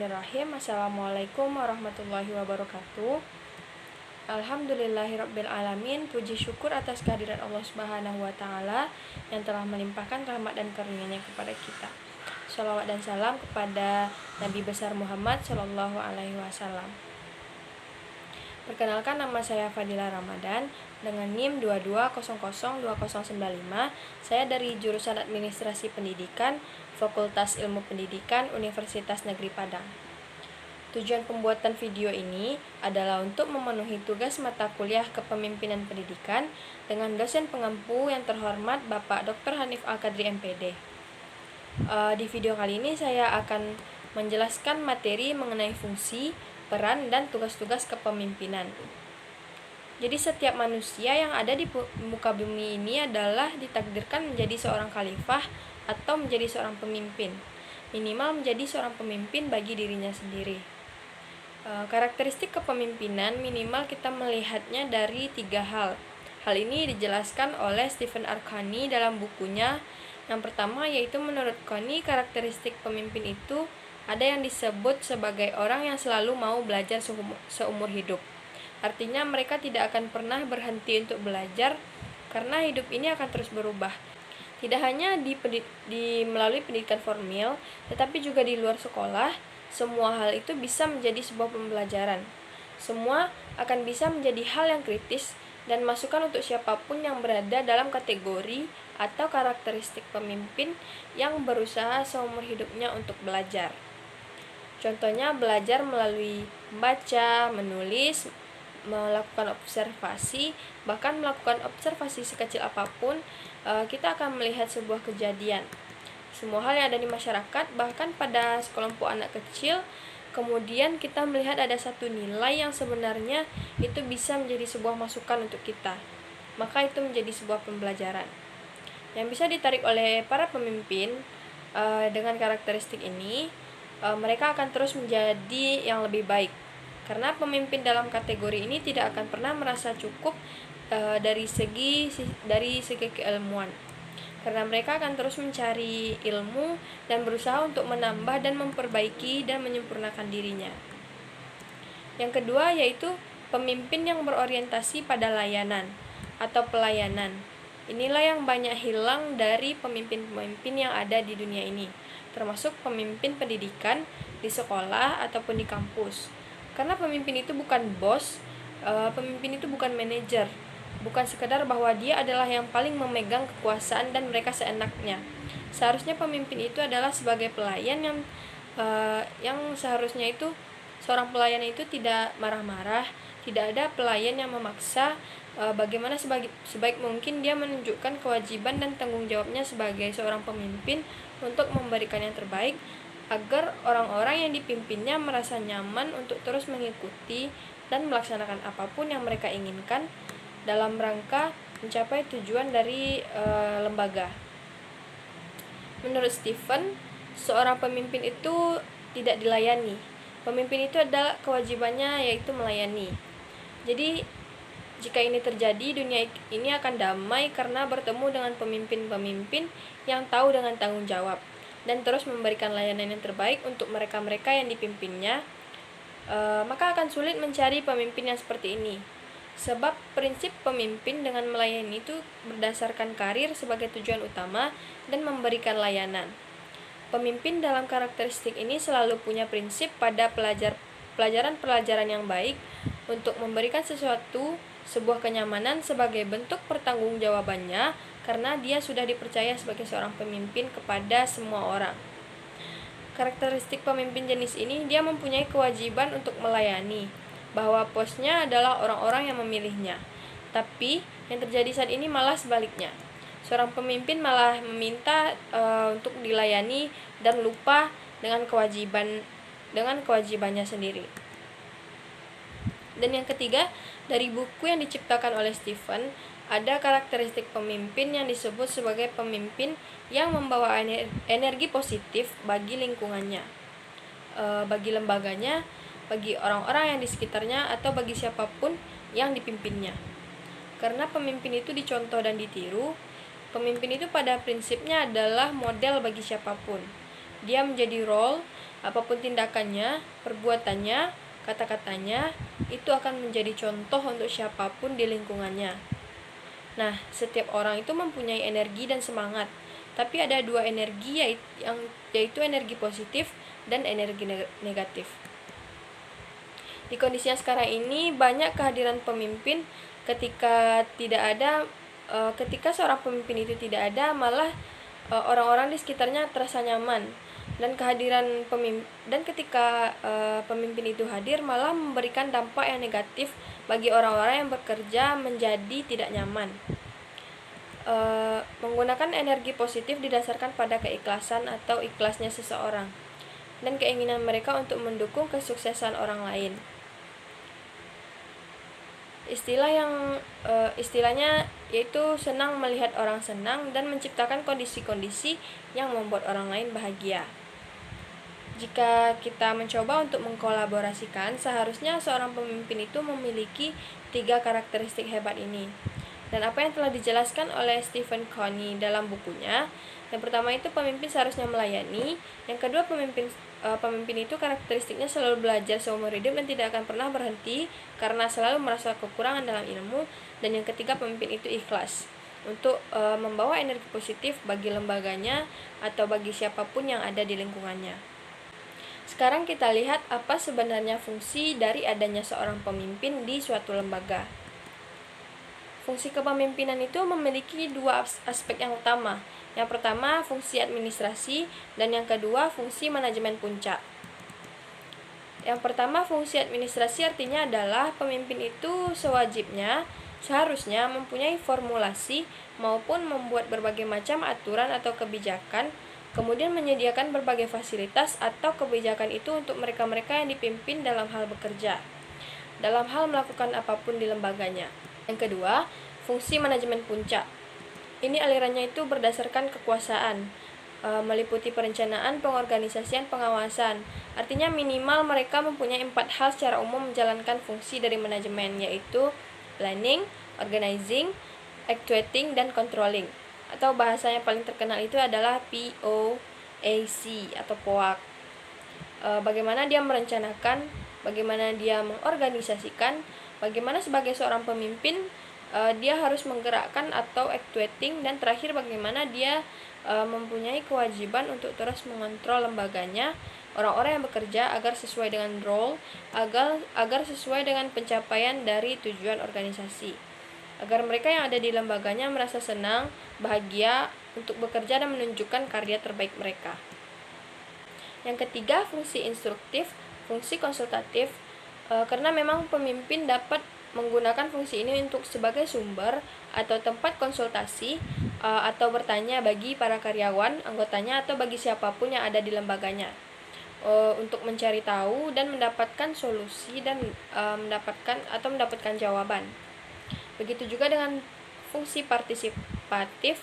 Bismillahirrahmanirrahim. Assalamualaikum warahmatullahi wabarakatuh. Alhamdulillahirabbil alamin. Puji syukur atas kehadiran Allah Subhanahu wa taala yang telah melimpahkan rahmat dan karunia-Nya kepada kita. Shalawat dan salam kepada Nabi besar Muhammad sallallahu alaihi wasallam. Perkenalkan, nama saya Fadila Ramadan dengan NIM 22002095. Saya dari jurusan Administrasi Pendidikan, Fakultas Ilmu Pendidikan, Universitas Negeri Padang. Tujuan pembuatan video ini adalah untuk memenuhi tugas mata kuliah Kepemimpinan Pendidikan dengan dosen pengampu yang terhormat Bapak Dr. Hanif Al-Qadri MPD. Di video kali ini saya akan menjelaskan materi mengenai fungsi, peran, dan tugas-tugas kepemimpinan. Jadi setiap manusia yang ada di muka bumi ini adalah ditakdirkan menjadi seorang khalifah atau menjadi seorang pemimpin. Minimal menjadi seorang pemimpin bagi dirinya sendiri. Karakteristik kepemimpinan minimal kita melihatnya dari 3 hal. Hal ini dijelaskan oleh Stephen R. Covey dalam bukunya. Yang pertama yaitu menurut Covey, karakteristik pemimpin itu ada yang disebut sebagai orang yang selalu mau belajar seumur hidup. Artinya mereka tidak akan pernah berhenti untuk belajar karena hidup ini akan terus berubah. Tidak hanya melalui pendidikan formal, tetapi juga di luar sekolah, semua hal itu bisa menjadi sebuah pembelajaran. Semua akan bisa menjadi hal yang kritis dan masukan untuk siapapun yang berada dalam kategori atau karakteristik pemimpin yang berusaha seumur hidupnya untuk belajar. Contohnya belajar melalui membaca, menulis, melakukan observasi, bahkan melakukan observasi sekecil apapun, kita akan melihat sebuah kejadian. Semua hal yang ada di masyarakat, bahkan pada sekelompok anak kecil, kemudian kita melihat ada satu nilai yang sebenarnya itu bisa menjadi sebuah masukan untuk kita. Maka itu menjadi sebuah pembelajaran yang bisa ditarik oleh para pemimpin. Dengan karakteristik ini, mereka akan terus menjadi yang lebih baik. Karena pemimpin dalam kategori ini tidak akan pernah merasa cukup dari segi keilmuan. Karena mereka akan terus mencari ilmu dan berusaha untuk menambah dan memperbaiki dan menyempurnakan dirinya. Yang kedua yaitu pemimpin yang berorientasi pada layanan atau pelayanan. Inilah yang banyak hilang dari pemimpin-pemimpin yang ada di dunia ini, termasuk pemimpin pendidikan di sekolah ataupun di kampus. Karena pemimpin itu bukan bos, pemimpin itu bukan manajer, bukan sekedar bahwa dia adalah yang paling memegang kekuasaan dan mereka seenaknya. Seharusnya pemimpin itu adalah sebagai pelayan yang seharusnya itu seorang pelayan itu tidak marah-marah, tidak ada pelayan yang memaksa. Bagaimana sebaik mungkin dia menunjukkan kewajiban dan tanggung jawabnya sebagai seorang pemimpin untuk memberikan yang terbaik agar orang-orang yang dipimpinnya merasa nyaman untuk terus mengikuti dan melaksanakan apapun yang mereka inginkan dalam rangka mencapai tujuan dari lembaga. Menurut Stephen, seorang pemimpin itu tidak dilayani. Pemimpin itu adalah kewajibannya yaitu melayani. Jadi jika ini terjadi, dunia ini akan damai karena bertemu dengan pemimpin-pemimpin yang tahu dengan tanggung jawab dan terus memberikan layanan yang terbaik untuk mereka-mereka yang dipimpinnya. Maka akan sulit mencari pemimpin yang seperti ini. Sebab prinsip pemimpin dengan melayani itu berdasarkan karir sebagai tujuan utama dan memberikan layanan. Pemimpin dalam karakteristik ini selalu punya prinsip pada pelajaran-pelajaran yang baik untuk memberikan sebuah kenyamanan sebagai bentuk pertanggungjawabannya karena dia sudah dipercaya sebagai seorang pemimpin kepada semua orang. Karakteristik pemimpin jenis ini, dia mempunyai kewajiban untuk melayani, bahwa posnya adalah orang-orang yang memilihnya. Tapi yang terjadi saat ini malah sebaliknya. Seorang pemimpin malah meminta untuk dilayani dan lupa dengan kewajibannya sendiri. Dan yang ketiga, dari buku yang diciptakan oleh Stephen, ada karakteristik pemimpin yang disebut sebagai pemimpin yang membawa energi positif bagi lingkungannya, bagi lembaganya, bagi orang-orang yang di sekitarnya, atau bagi siapapun yang dipimpinnya. Karena pemimpin itu dicontoh dan ditiru, pemimpin itu pada prinsipnya adalah model bagi siapapun. Dia menjadi role Apapun tindakannya, perbuatannya, kata-katanya, itu akan menjadi contoh untuk siapapun di lingkungannya. Nah, setiap orang itu mempunyai energi dan semangat, tapi ada dua energi yaitu energi positif dan energi negatif. Di kondisi yang sekarang ini banyak kehadiran pemimpin ketika seorang pemimpin itu tidak ada, malah orang-orang di sekitarnya terasa nyaman, dan ketika pemimpin itu hadir malah memberikan dampak yang negatif bagi orang-orang yang bekerja menjadi tidak nyaman. Menggunakan energi positif didasarkan pada keikhlasan atau ikhlasnya seseorang dan keinginan mereka untuk mendukung kesuksesan orang lain. Istilahnya yaitu senang melihat orang senang dan menciptakan kondisi-kondisi yang membuat orang lain bahagia. Jika kita mencoba untuk mengkolaborasikan, seharusnya seorang pemimpin itu memiliki 3 karakteristik hebat ini. Dan apa yang telah dijelaskan oleh Stephen Covey dalam bukunya, yang pertama itu pemimpin seharusnya melayani, yang kedua pemimpin itu karakteristiknya selalu belajar seumur hidup dan tidak akan pernah berhenti karena selalu merasa kekurangan dalam ilmu, dan yang ketiga pemimpin itu ikhlas untuk membawa energi positif bagi lembaganya atau bagi siapapun yang ada di lingkungannya. Sekarang kita lihat apa sebenarnya fungsi dari adanya seorang pemimpin di suatu lembaga. Fungsi kepemimpinan itu memiliki 2 aspek yang utama. Yang pertama, fungsi administrasi, dan yang kedua, fungsi manajemen puncak. Yang pertama, fungsi administrasi artinya adalah pemimpin itu seharusnya mempunyai formulasi maupun membuat berbagai macam aturan atau kebijakan, kemudian menyediakan berbagai fasilitas atau kebijakan itu untuk mereka-mereka yang dipimpin dalam hal bekerja, dalam hal melakukan apapun di lembaganya. Yang kedua, fungsi manajemen puncak. Ini alirannya itu berdasarkan kekuasaan, meliputi perencanaan, pengorganisasian, pengawasan. Artinya minimal mereka mempunyai 4 hal secara umum menjalankan fungsi dari manajemen, yaitu planning, organizing, actuating, dan controlling. Atau bahasa yang paling terkenal itu adalah POAC atau POAC. Bagaimana dia merencanakan, bagaimana dia mengorganisasikan, bagaimana sebagai seorang pemimpin dia harus menggerakkan atau actuating, dan terakhir bagaimana dia mempunyai kewajiban untuk terus mengontrol lembaganya, orang-orang yang bekerja agar sesuai dengan role, agar sesuai dengan pencapaian dari tujuan organisasi, agar mereka yang ada di lembaganya merasa senang, bahagia untuk bekerja dan menunjukkan karya terbaik mereka. Yang ketiga, fungsi instruktif, fungsi konsultatif, karena memang pemimpin dapat menggunakan fungsi ini untuk sebagai sumber atau tempat konsultasi atau bertanya bagi para karyawan, anggotanya, atau bagi siapapun yang ada di lembaganya untuk mencari tahu dan mendapatkan solusi dan mendapatkan jawaban. Begitu juga dengan fungsi partisipatif,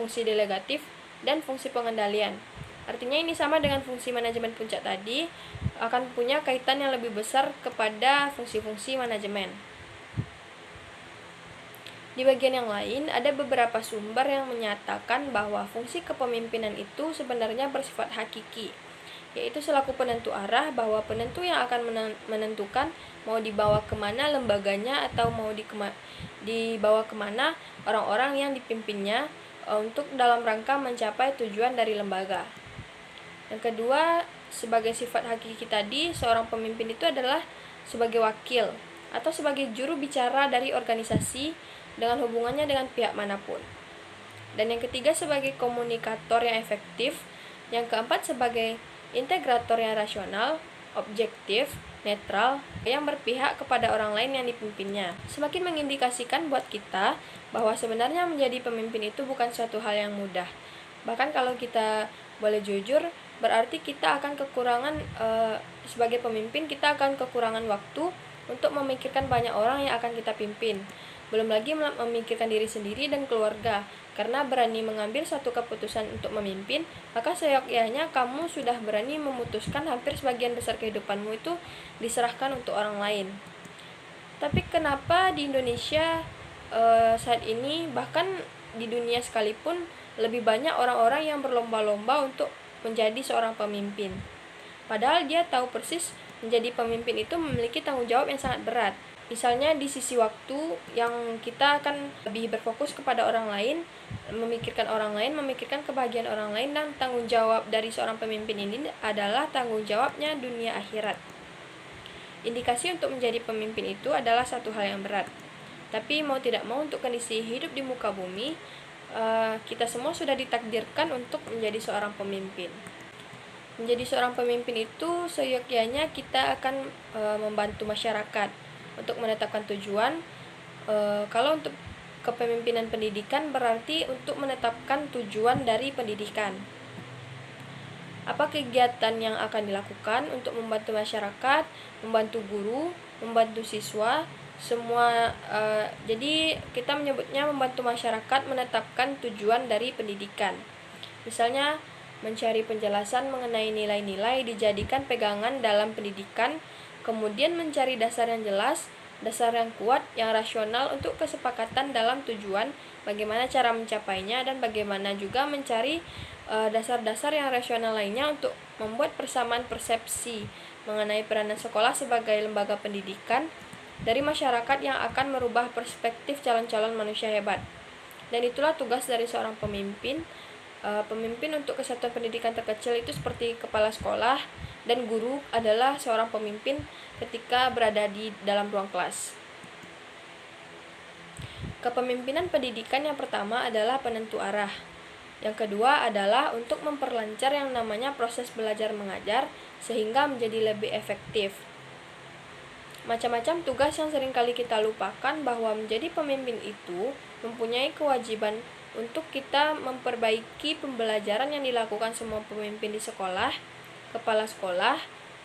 fungsi delegatif, dan fungsi pengendalian. Artinya ini sama dengan fungsi manajemen puncak tadi, akan punya kaitan yang lebih besar kepada fungsi-fungsi manajemen. Di bagian yang lain, ada beberapa sumber yang menyatakan bahwa fungsi kepemimpinan itu sebenarnya bersifat hakiki, yaitu selaku penentu arah, bahwa penentu yang akan menentukan mau dibawa kemana lembaganya atau mau dibawa kemana orang-orang yang dipimpinnya untuk dalam rangka mencapai tujuan dari lembaga. Yang kedua, sebagai sifat hakiki tadi, seorang pemimpin itu adalah sebagai wakil atau sebagai juru bicara dari organisasi dengan hubungannya dengan pihak manapun. Dan yang ketiga, sebagai komunikator yang efektif. Yang keempat, sebagai integrator yang rasional, objektif, netral, yang berpihak kepada orang lain yang dipimpinnya. Semakin mengindikasikan buat kita bahwa sebenarnya menjadi pemimpin itu bukan suatu hal yang mudah. Bahkan kalau kita boleh jujur, berarti kita akan sebagai pemimpin kita akan kekurangan waktu untuk memikirkan banyak orang yang akan kita pimpin. Belum lagi memikirkan diri sendiri dan keluarga. Karena berani mengambil suatu keputusan untuk memimpin, maka seyogyanya kamu sudah berani memutuskan hampir sebagian besar kehidupanmu itu diserahkan untuk orang lain. Tapi kenapa di Indonesia saat ini, bahkan di dunia sekalipun, lebih banyak orang-orang yang berlomba-lomba untuk menjadi seorang pemimpin? Padahal dia tahu persis menjadi pemimpin itu memiliki tanggung jawab yang sangat berat. Misalnya di sisi waktu yang kita akan lebih berfokus kepada orang lain, memikirkan kebahagiaan orang lain, dan tanggung jawab dari seorang pemimpin ini adalah tanggung jawabnya dunia akhirat. Indikasi untuk menjadi pemimpin itu adalah satu hal yang berat. Tapi mau tidak mau untuk kondisi hidup di muka bumi, kita semua sudah ditakdirkan untuk menjadi seorang pemimpin. Menjadi seorang pemimpin itu seyogyanya kita akan membantu masyarakat untuk menetapkan tujuan. Kalau untuk kepemimpinan pendidikan berarti untuk menetapkan tujuan dari pendidikan. Apa kegiatan yang akan dilakukan untuk membantu masyarakat, membantu guru, membantu siswa, semua. Jadi kita menyebutnya membantu masyarakat menetapkan tujuan dari pendidikan. Misalnya mencari penjelasan mengenai nilai-nilai dijadikan pegangan dalam pendidikan, kemudian mencari dasar yang jelas, dasar yang kuat, yang rasional untuk kesepakatan dalam tujuan, bagaimana cara mencapainya, dan bagaimana juga mencari dasar-dasar yang rasional lainnya untuk membuat persamaan persepsi mengenai peranan sekolah sebagai lembaga pendidikan dari masyarakat yang akan merubah perspektif calon-calon manusia hebat. Dan itulah tugas dari seorang pemimpin. Pemimpin untuk kesatuan pendidikan terkecil itu seperti kepala sekolah, dan guru adalah seorang pemimpin ketika berada di dalam ruang kelas. Kepemimpinan pendidikan yang pertama adalah penentu arah. Yang kedua adalah untuk memperlancar yang namanya proses belajar mengajar sehingga menjadi lebih efektif. Macam-macam tugas yang seringkali kita lupakan, bahwa menjadi pemimpin itu mempunyai kewajiban untuk kita memperbaiki pembelajaran yang dilakukan semua pemimpin di sekolah, kepala sekolah,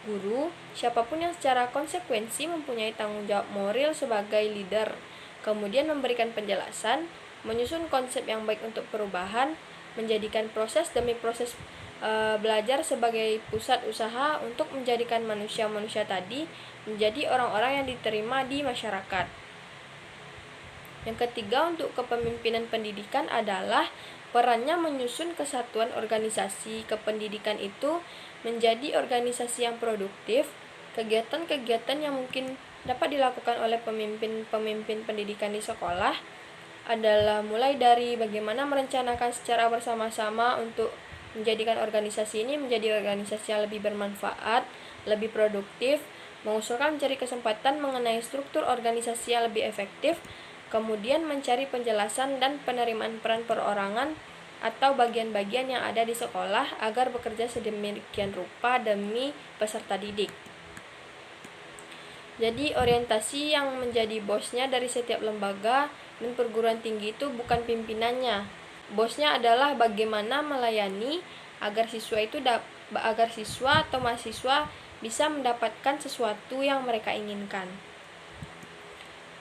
guru, siapapun yang secara konsekuensi mempunyai tanggung jawab moral sebagai leader, kemudian memberikan penjelasan, menyusun konsep yang baik untuk perubahan, menjadikan proses demi proses belajar sebagai pusat usaha untuk menjadikan manusia-manusia tadi menjadi orang-orang yang diterima di masyarakat. Yang ketiga untuk kepemimpinan pendidikan adalah perannya menyusun kesatuan organisasi kependidikan itu menjadi organisasi yang produktif. Kegiatan-kegiatan yang mungkin dapat dilakukan oleh pemimpin-pemimpin pendidikan di sekolah adalah mulai dari bagaimana merencanakan secara bersama-sama untuk menjadikan organisasi ini menjadi organisasi yang lebih bermanfaat, lebih produktif, mengusulkan mencari kesempatan mengenai struktur organisasi yang lebih efektif, kemudian mencari penjelasan dan penerimaan peran perorangan atau bagian-bagian yang ada di sekolah agar bekerja sedemikian rupa demi peserta didik. Jadi orientasi yang menjadi bosnya dari setiap lembaga dan perguruan tinggi itu bukan pimpinannya. Bosnya adalah bagaimana melayani agar siswa atau mahasiswa bisa mendapatkan sesuatu yang mereka inginkan.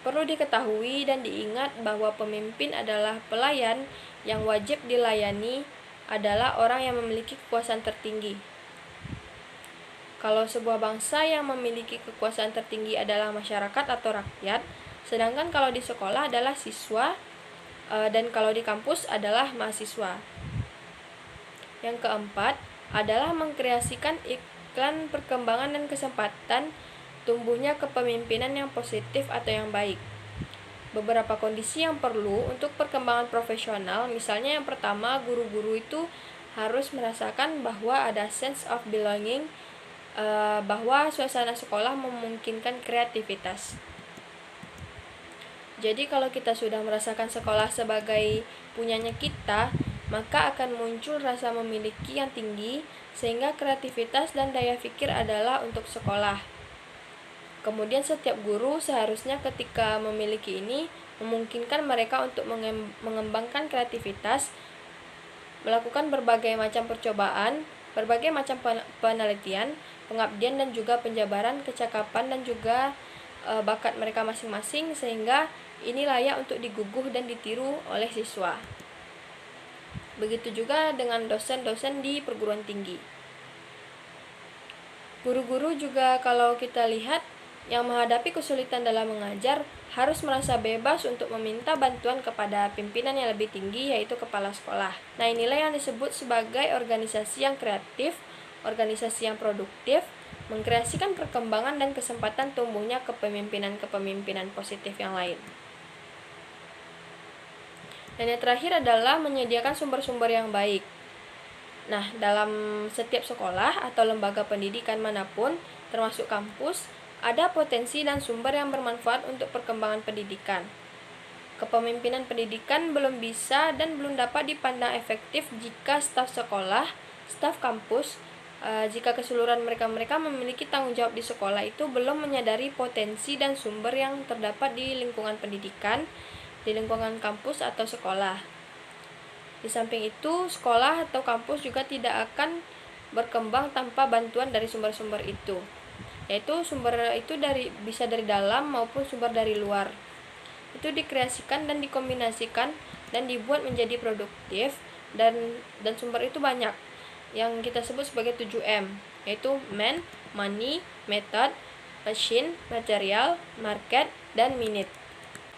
Perlu diketahui dan diingat bahwa pemimpin adalah pelayan yang wajib dilayani adalah orang yang memiliki kekuasaan tertinggi. Kalau sebuah bangsa yang memiliki kekuasaan tertinggi adalah masyarakat atau rakyat, sedangkan kalau di sekolah adalah siswa, dan kalau di kampus adalah mahasiswa. Yang keempat adalah mengkreasikan iklan perkembangan dan kesempatan tumbuhnya kepemimpinan yang positif atau yang baik. Beberapa kondisi yang perlu untuk perkembangan profesional, misalnya yang pertama, guru-guru itu harus merasakan bahwa ada sense of belonging, bahwa suasana sekolah memungkinkan kreativitas. Jadi kalau kita sudah merasakan sekolah sebagai punyanya kita, maka akan muncul rasa memiliki yang tinggi, sehingga kreativitas dan daya pikir adalah untuk sekolah. Kemudian setiap guru seharusnya ketika memiliki ini memungkinkan mereka untuk mengembangkan kreativitas, melakukan berbagai macam percobaan, berbagai macam penelitian, pengabdian dan juga penjabaran kecakapan dan juga bakat mereka masing-masing, sehingga ini layak untuk diguguh dan ditiru oleh siswa. Begitu juga dengan dosen-dosen di perguruan tinggi. Guru-guru juga kalau kita lihat yang menghadapi kesulitan dalam mengajar harus merasa bebas untuk meminta bantuan kepada pimpinan yang lebih tinggi, yaitu kepala sekolah. Nah, inilah yang disebut sebagai organisasi yang kreatif organisasi yang produktif, mengkreasikan perkembangan dan kesempatan tumbuhnya kepemimpinan-kepemimpinan positif yang lain. Dan yang terakhir adalah menyediakan sumber-sumber yang baik. Nah, dalam setiap sekolah atau lembaga pendidikan manapun, termasuk kampus, ada potensi dan sumber yang bermanfaat untuk perkembangan pendidikan. Kepemimpinan pendidikan belum bisa dan belum dapat dipandang efektif jika staf sekolah, staf kampus, jika keseluruhan mereka memiliki tanggung jawab di sekolah itu belum menyadari potensi dan sumber yang terdapat di lingkungan pendidikan, di lingkungan kampus atau sekolah. Di samping itu, sekolah atau kampus juga tidak akan berkembang tanpa bantuan dari sumber-sumber itu. Yaitu sumber itu bisa dari dalam maupun sumber dari luar. Itu dikreasikan dan dikombinasikan dan dibuat menjadi produktif, dan sumber itu banyak yang kita sebut sebagai 7M, yaitu man, money, method, machine, material, market, dan minute.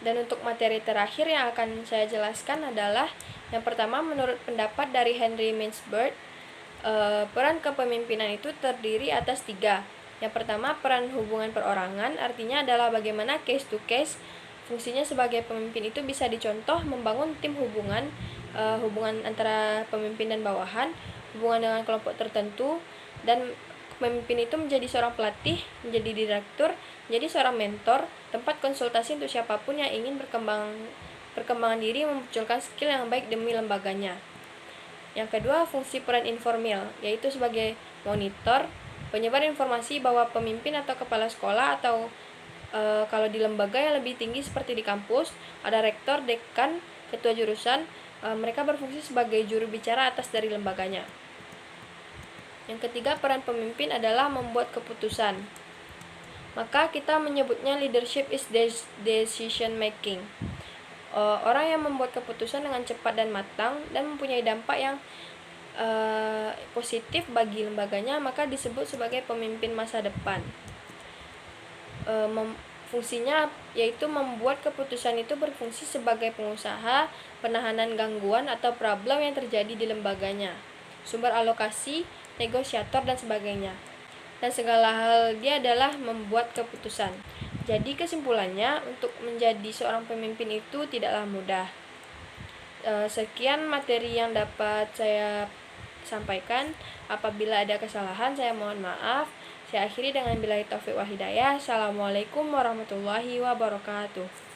Dan untuk materi terakhir yang akan saya jelaskan adalah yang pertama, menurut pendapat dari Henry Mintzberg, peran kepemimpinan itu terdiri atas 3. Yang pertama, peran hubungan perorangan, artinya adalah bagaimana case to case fungsinya sebagai pemimpin itu bisa dicontoh membangun tim hubungan, hubungan antara pemimpin dan bawahan, hubungan dengan kelompok tertentu, dan pemimpin itu menjadi seorang pelatih, menjadi direktur, menjadi seorang mentor, tempat konsultasi untuk siapapun yang ingin perkembangan diri, memunculkan skill yang baik demi lembaganya. Yang kedua, fungsi peran informal, yaitu sebagai monitor, penyebar informasi bahwa pemimpin atau kepala sekolah atau kalau di lembaga yang lebih tinggi seperti di kampus, ada rektor, dekan, ketua jurusan, mereka berfungsi sebagai juru bicara atas dari lembaganya. Yang ketiga, peran pemimpin adalah membuat keputusan. Maka kita menyebutnya leadership is decision making. Orang yang membuat keputusan dengan cepat dan matang dan mempunyai dampak yang positif bagi lembaganya, maka disebut sebagai pemimpin masa depan. Fungsinya yaitu membuat keputusan itu berfungsi sebagai pengusaha, penahanan gangguan atau problem yang terjadi di lembaganya, sumber alokasi, negosiator, dan sebagainya. Dan segala hal dia adalah membuat keputusan. Jadi kesimpulannya, untuk menjadi seorang pemimpin itu tidaklah mudah. Sekian materi yang dapat saya sampaikan. Apabila ada kesalahan, saya mohon maaf. Saya akhiri dengan billahi taufiq wal hidayah. Assalamualaikum warahmatullahi wabarakatuh.